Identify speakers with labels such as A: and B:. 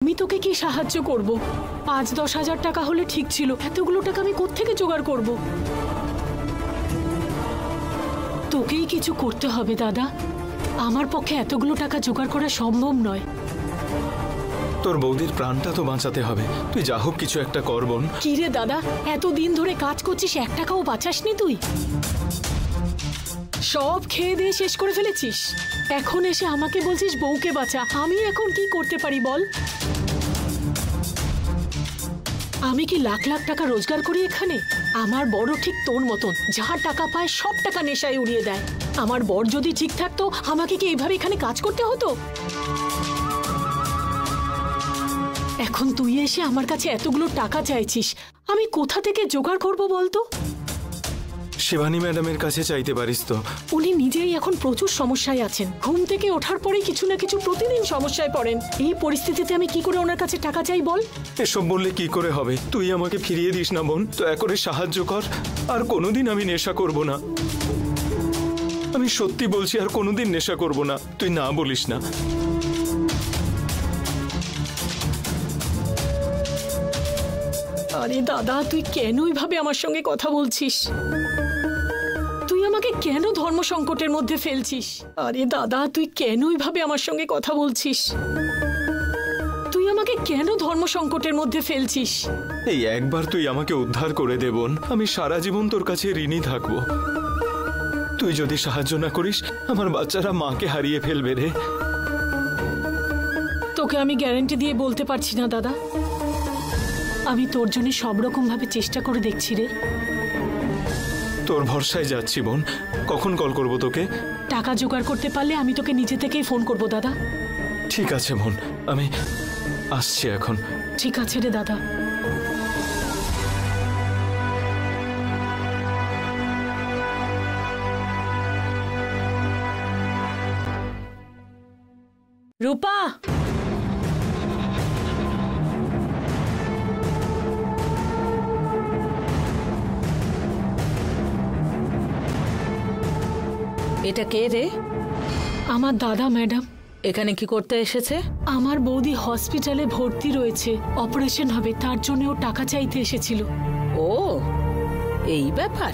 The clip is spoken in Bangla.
A: আমি তোকে কি সাহায্য করব? ৫-১০ হাজার টাকা হলে ঠিক ছিল, এতগুলো টাকা আমি কোত্থেকে জোগাড় করব? তোকেই কিছু করতে হবে দাদা। আমার পক্ষে এতগুলো টাকা জোগাড় করা সম্ভব নয়।
B: তোর বৌদির প্রাণটা তো বাঁচাতে হবে, তুই যা হোক কিছু একটা কর বোন।
A: কি রে দাদা, এতদিন ধরে কাজ করছিস, ১ টাকাও বাঁচাসনি তুই? সব খেয়ে দিয়ে শেষ করে ফেলেছিস, এখন এসে আমাকে বলছিস বউকে বাঁচা। আমি এখন কি করতে পারি বল? আমি কি লাখ লাখ টাকা রোজগার করি এখানে? আমার বড় ঠিক তোর মতন, যা টাকা পায় সব টাকা নেশায় উড়িয়ে দেয়। আমার বর যদি ঠিক থাকতো, আমাকে কি এইভাবে এখানে কাজ করতে হতো? এখন তুই এসে আমার কাছে এতগুলো টাকা চাইছিস, আমি কোথা থেকে জোগাড় করবো বলতো?
B: শিবানী ম্যাডামের কাছে চাইতে পারিস তো।
A: উনি নিজেই এখন প্রচুর সমস্যায় আছেন, ঘুম থেকে ওঠার পরেই কিছু না কিছু প্রতিদিন সমস্যায় পড়েন। এই পরিস্থিতিতে আমি কি করে ওনার কাছে টাকা চাই বল?
B: এসব বললে কি করে হবে? তুই আমাকে ফিরিয়ে দিস না বোন, দয়া করে সাহায্য কর। আর কোনোদিন আমি নেশা করব না, আমি সত্যি বলছি, আর কোনোদিন নেশা করব না। তুই না বলিস না।
A: আরে দাদা, তুই কেন এইভাবে আমার সঙ্গে কথা বলছিস? তুই আমাকে কেন ধর্ম সংকটের মধ্যে ফেলছিস? আরে দাদা, তুই কেন এইভাবে আমার সঙ্গে কথা বলছিস? তুই আমাকে কেন ধর্ম সংকটের মধ্যে ফেলছিস?
B: এই একবার তুই আমাকে উদ্ধার করে দে বোন, আমি সারা জীবন তোর কাছে ঋণী থাকবো। তুই যদি সাহায্য না করিস, আমার বাচ্চারা মাকে হারিয়ে ফেলবে রে।
A: তোকে আমি গ্যারান্টি দিয়ে বলতে পারছি না দাদা, আমি তোর জন্য সব রকম ভাবে চেষ্টা করে দেখছি রে।
B: তোর ভরসায় যাচ্ছি বোন, কখন কল করব তোকে?
A: টাকা জোগাড় করতে পারলে আমি তোকে নিজে থেকেই ফোন করব দাদা।
B: ঠিক আছে বোন, আমি আসছি এখন।
A: ঠিক আছে রে দাদা। রূপা,
C: এটা কে রে?
A: আমার দাদা ম্যাডাম।
C: এখানে কি করতে এসেছে?
A: আমার বৌদি হসপিটালে ভর্তি রয়েছে, অপারেশন হবে, তার জন্য ও টাকা চাইতে এসেছিল।
C: ও, এই ব্যাপার।